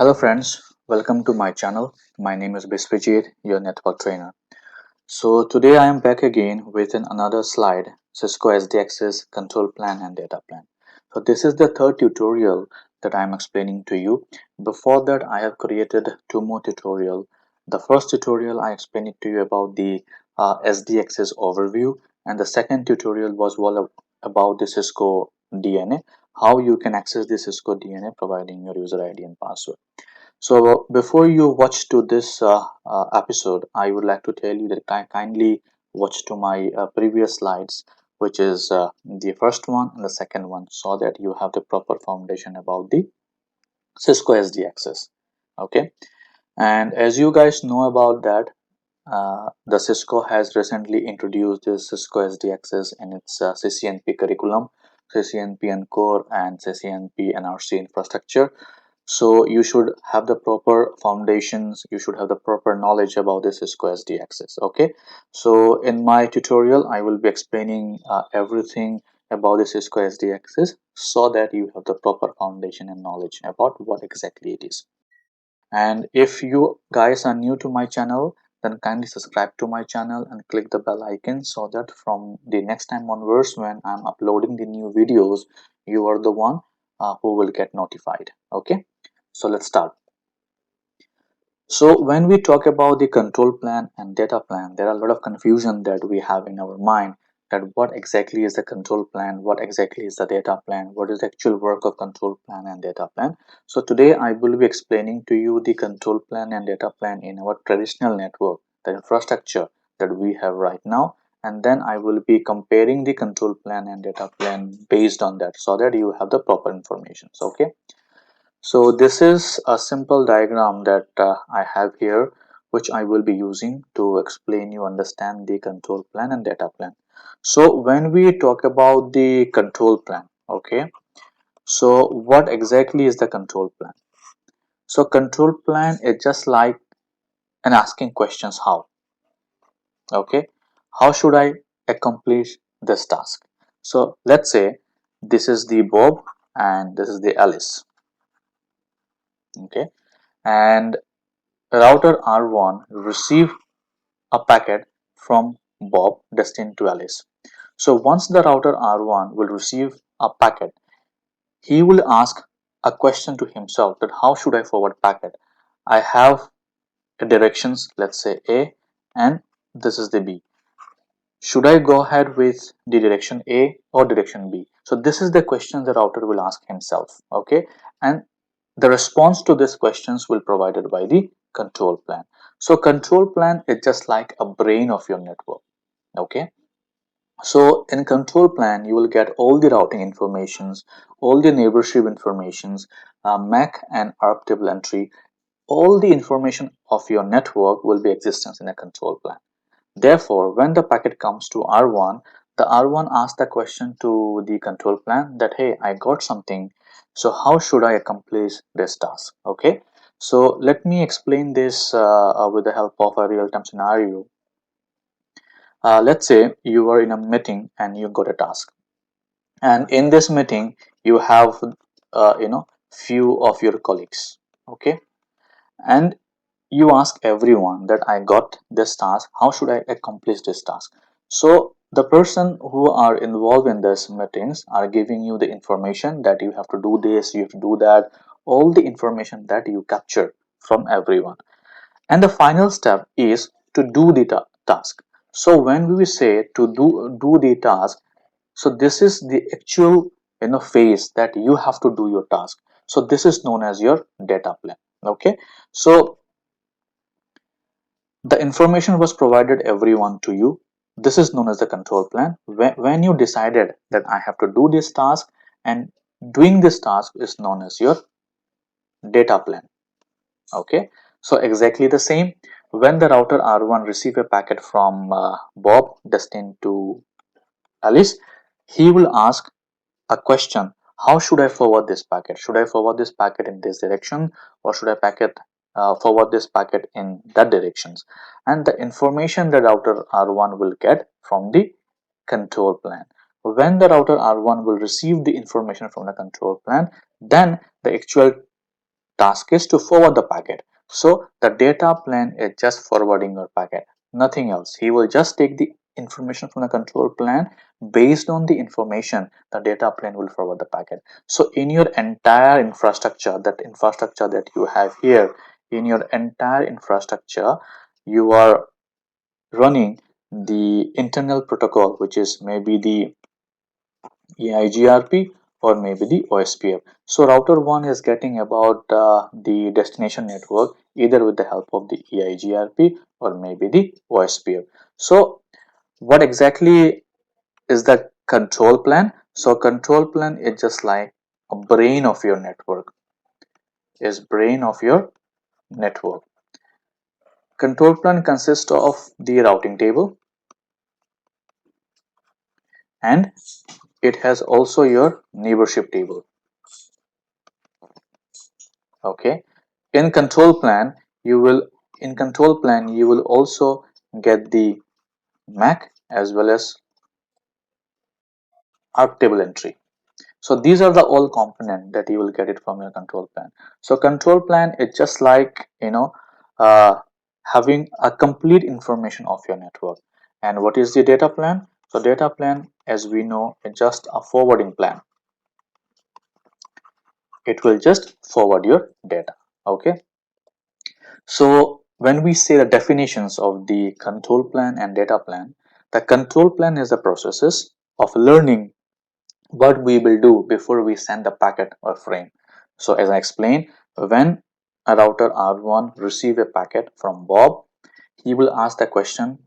Hello friends, welcome to my channel. My name is Biswajit, your network trainer. So today I am back again with another slide, Cisco SD-Access control plan and data plan. So this is the third tutorial that I am explaining to you. Before that I have created two more tutorials. The first tutorial I explained it to you about the SD-Access overview, and the second tutorial was all about the Cisco DNA, how you can access the Cisco DNA providing your user ID and password. So before you watch to this episode, I would like to tell you that kindly watch to my previous slides, which is the first one and the second one, so that you have the proper foundation about the Cisco SD-Access. Okay, and as you guys know about that, the Cisco has recently introduced this Cisco SD-Access in its CCNP curriculum, CCNP ENCOR and CCNP NRC infrastructure. So you should have the proper foundations, you should have the proper knowledge about this Cisco SD-Access. Okay, so in my tutorial I will be explaining everything about the Cisco SD-Access so that you have the proper foundation and knowledge about what exactly it is. And if you guys are new to my channel, then kindly subscribe to my channel and click the bell icon so that from the next time onwards when I'm uploading the new videos, you are the one who will get notified. Okay, so let's start. So when we talk about the control plan and data plan, there are a lot of confusion that we have in our mind, that what exactly is the control plan, what exactly is the data plan, what is the actual work of control plan and data plan. So today I will be explaining to you the control plan and data plan in our traditional network, the infrastructure that we have right now, and then I will be comparing the control plan and data plan based on that so that you have the proper information. Okay, so this is a simple diagram that I have here, which I will be using to explain you understand the control plan and data plan. So when we talk about the control plan, okay, so what exactly is the control plan? So control plan is just like an asking questions how. Okay, how should I accomplish this task? So let's say this is the Bob and this is the Alice. Okay, and router R1 receive a packet from Bob destined to Alice. So once the router R1 will receive a packet, he will ask a question to himself that how should I forward packet? I have directions, let's say A, and this is the B. Should I go ahead with the direction A or direction B? So this is the question the router will ask himself. Okay, and the response to these questions will be provided by the control plan. So control plan is just like a brain of your network. Okay, so in control plan you will get all the routing informations, all the neighborship informations, MAC and ARP table entry, all the information of your network will be existence in a control plan. Therefore, when the packet comes to R1, the R1 asks the question to the control plan that, hey, I got something, so how should I accomplish this task? Okay, so let me explain this with the help of a real-time scenario. Let's say you are in a meeting and you got a task, and in this meeting you have few of your colleagues. Okay, and you ask everyone that I got this task, how should I accomplish this task? So the person who are involved in this meetings are giving you the information that you have to do this, you have to do that, all the information that you capture from everyone. And the final step is to do the task. So when we say to do the task, so this is the actual phase that you have to do your task. So this is known as your data plan. Okay, so the information was provided everyone to you. This is known as the control plan. When you decided that I have to do this task, and doing this task is known as your data plan. Okay, so exactly the same. When the router R1 receive a packet from Bob destined to Alice, he will ask a question: how should I forward this packet? Should I forward this packet in this direction, or should I forward this packet in that directions? And the information the router R1 will get from the control plan. When the router R1 will receive the information from the control plan, then the actual task is to forward the packet. So the data plane is just forwarding your packet, nothing else. He will just take the information from the control plane. Based on the information, the data plane will forward the packet. So in your entire infrastructure, that infrastructure that you have here, in your entire infrastructure, you are running the internal protocol, which is maybe the EIGRP or maybe the OSPF. So router 1 is getting about the destination network either with the help of the EIGRP or maybe the OSPF. So what exactly is the control plan? So control plan is just like a brain of your network, Control plan consists of the routing table, and it has also your neighborship table. Okay, in control plan you will also get the MAC as well as arc table entry. So these are the all component that you will get it from your control plan. So control plan is just like uh, having a complete information of your network. And what is the data plan? So data plan, as we know, is just a forwarding plan. It will just forward your data. Okay, so when we say the definitions of the control plan and data plan, the control plan is the processes of learning what we will do before we send the packet or frame. So as I explained, when a router R1 receive a packet from Bob, he will ask the question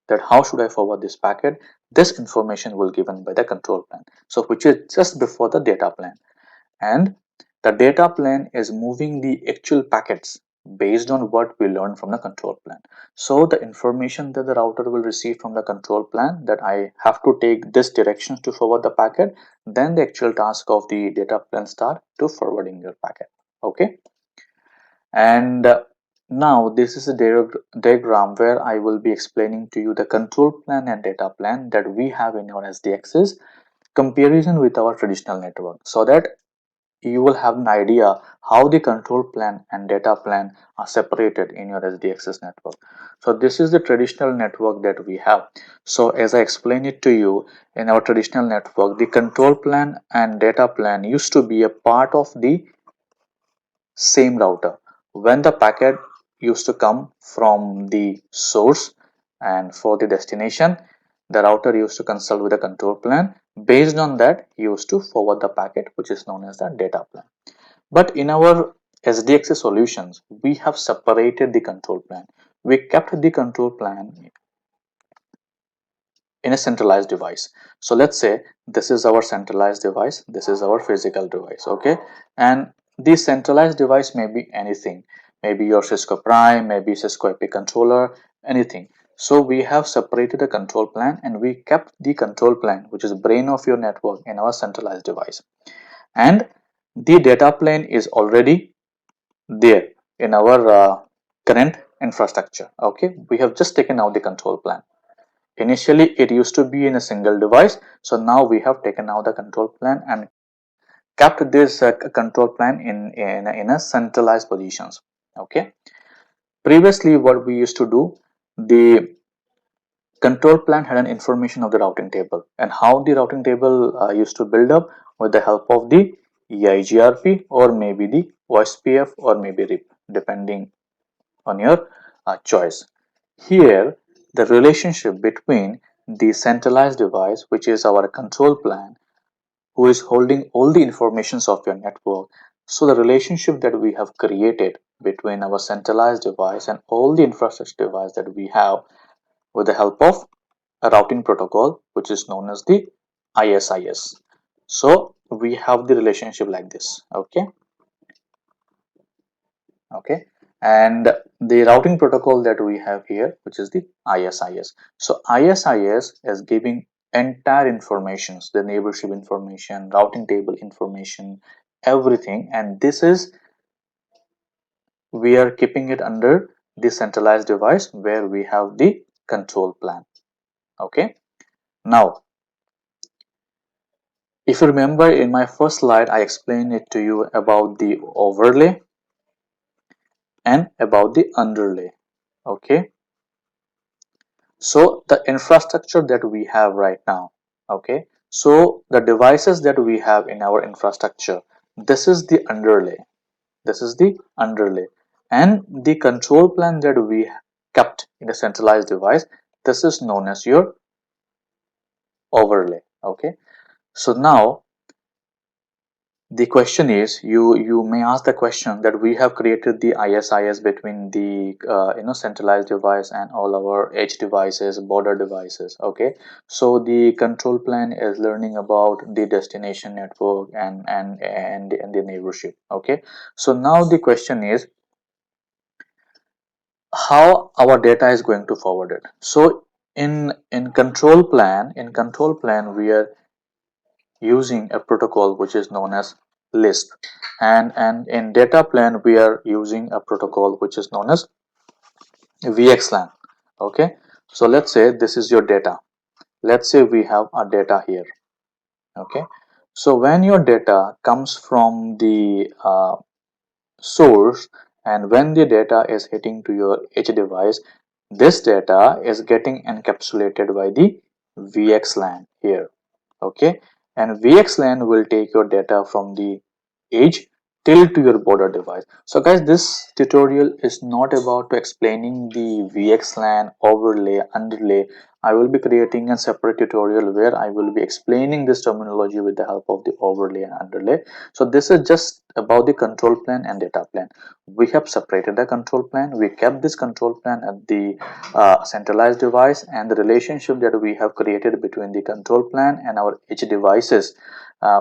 that how should I forward this packet. This information will given by the control plan, so which is just before the data plan. And the data plane is moving the actual packets based on what we learned from the control plan. So the information that the router will receive from the control plan, that I have to take this directions to forward the packet, then the actual task of the data plan start to forwarding your packet. Okay, and now this is a diagram where I will be explaining to you the control plan and data plan that we have in our SD-Access comparison with our traditional network, so that you will have an idea how the control plan and data plan are separated in your SD-Access network. So this is the traditional network that we have. So as I explained it to you, in our traditional network, the control plan and data plan used to be a part of the same router. When the packet used to come from the source and for the destination, the router used to consult with the control plan. Based on that, he used to forward the packet, which is known as the data plan. But in our SDXC solutions, we have separated the control plan. We kept the control plan in a centralized device. So let's say this is our centralized device, this is our physical device. Okay, and this centralized device may be anything, maybe your Cisco Prime, maybe Cisco Epic controller, anything. So we have separated the control plan and we kept the control plan, which is brain of your network, in our centralized device. And the data plane is already there in our current infrastructure. Okay, we have just taken out the control plan. Initially it used to be in a single device, so now we have taken out the control plan and kept this control plan in a centralized positions. Okay, previously what we used to do, the control plan had an information of the routing table, and how the routing table used to build up with the help of the EIGRP or maybe the OSPF or maybe RIP, depending on your choice. Here, the relationship between the centralized device, which is our control plan, who is holding all the informations of your network. So the relationship that we have created between our centralized device and all the infrastructure device that we have with the help of a routing protocol, which is known as the ISIS. So we have the relationship like this. Okay, and the routing protocol that we have here, which is the ISIS. So ISIS is giving entire informations, the neighborship information, routing table information, everything, and this is, we are keeping it under the centralized device where we have the control plan. Okay, now if you remember, in my first slide I explained it to you about the overlay. and about the underlay. Okay, so the infrastructure that we have right now, okay, so the devices that we have in our infrastructure, this is the underlay, this is the underlay, and the control plan that we kept in a centralized device, this is known as your overlay. Okay, so now the question is, you may ask the question that we have created the ISIS between the centralized device and all our edge devices, border devices. Okay, so the control plan is learning about the destination network and the neighborship. Okay, so now the question is how our data is going to forward it. So in control plan we are using a protocol which is known as Lisp, and in data plan we are using a protocol which is known as VXLAN. Okay, so let's say this is your data. Let's say we have a data here. Okay, so when your data comes from the source and when the data is hitting to your edge device, this data is getting encapsulated by the VXLAN here. Okay, and VXLAN will take your data from the edge till to your border device. So guys, this tutorial is not about explaining the VXLAN overlay, underlay. I will be creating a separate tutorial where I will be explaining this terminology with the help of the overlay and underlay. So this is just about the control plan and data plan. We have separated the control plan. We kept this control plan at the centralized device, and the relationship that we have created between the control plan and our edge devices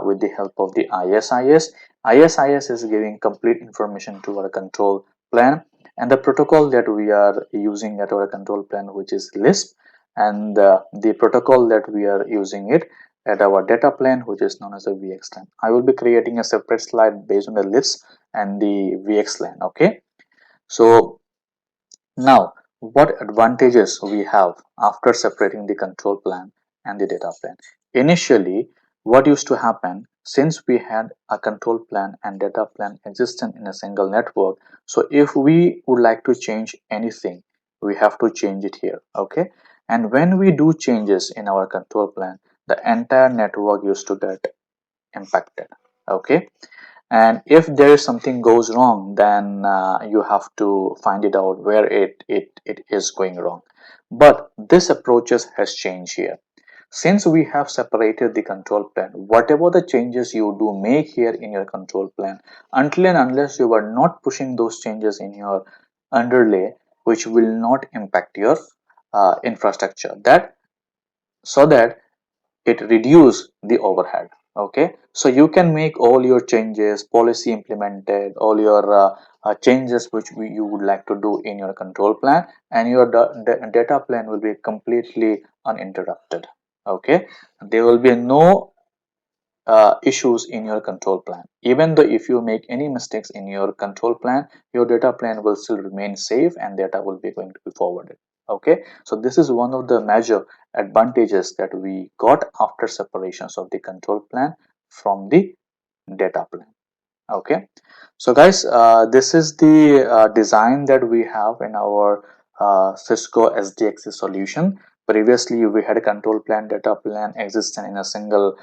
with the help of the ISIS. ISIS is giving complete information to our control plan, and the protocol that we are using at our control plan, which is Lisp, and the protocol that we are using it at our data plan, which is known as a VXLAN. I will be creating a separate slide based on the Lisp and the VXLAN. Okay, so now what advantages we have after separating the control plan and the data plan? Initially, what used to happen, since we had a control plan and data plan existent in a single network, so if we would like to change anything, we have to change it here. Okay, and when we do changes in our control plan, the entire network used to get impacted. Okay, and if there is something goes wrong, then you have to find it out where it is going wrong. But this approaches has changed here. Since we have separated the control plan, whatever the changes you do make here in your control plan, until and unless you are not pushing those changes in your underlay, which will not impact your infrastructure, that so that it reduce the overhead. Okay, so you can make all your changes, policy implemented, all your changes which you would like to do in your control plan, and your data plan will be completely uninterrupted. Okay, there will be no issues in your control plan. Even though if you make any mistakes in your control plan, your data plan will still remain safe and data will be going to be forwarded. Okay, so this is one of the major advantages that we got after separations of the control plan from the data plan. Okay, so guys, this is the design that we have in our Cisco SD-Access solution. Previously we had a control plan, data plan existent in a single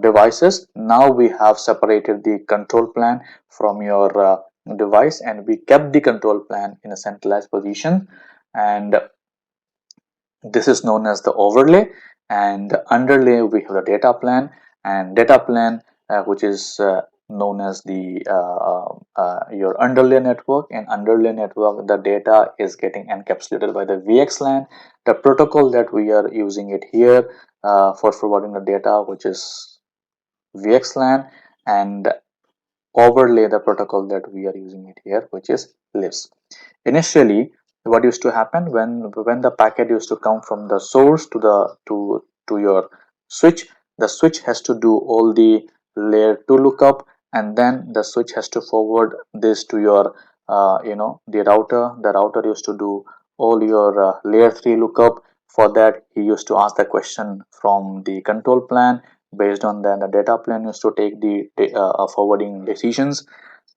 devices. Now we have separated the control plan from your device, and we kept the control plan in a centralized position, and this is known as the overlay. And underlay we have the data plan, and data plan which is known as the your underlay network. In underlay network, the data is getting encapsulated by the VXLAN, the protocol that we are using it here for forwarding the data, which is VXLAN, and overlay the protocol that we are using it here, which is Lisp. Initially, what used to happen when the packet used to come from the source to the to your switch, the switch has to do all the layer 2 lookup, and then the switch has to forward this to your the router used to do all your layer 3 lookup. For that, he used to ask the question from the control plan. Based on that, the data plan used to take the forwarding decisions.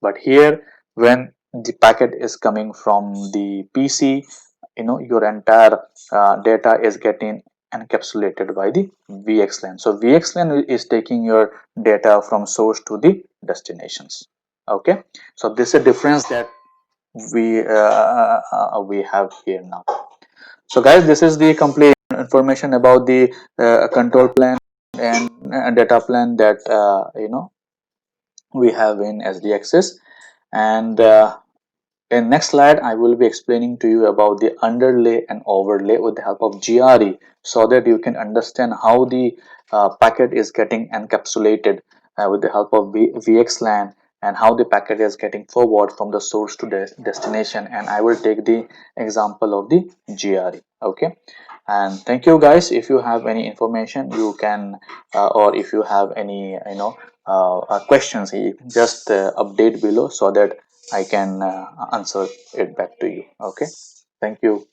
But here, when the packet is coming from the PC, your entire data is getting encapsulated by the VXLAN. So VXLAN is taking your data from source to the destinations. Okay, so this is a difference that we have here now. So guys, this is the complete information about the control plan and data plan that we have in SD-Access. And in next slide, I will be explaining to you about the underlay and overlay with the help of GRE, so that you can understand how the packet is getting encapsulated with the help of VXLAN, and how the packet is getting forward from the source to the destination. And I will take the example of the GRE. Okay, and thank you guys. If you have any information, you can or if you have any questions, you can just update below so that I can answer it back to you. Okay, thank you.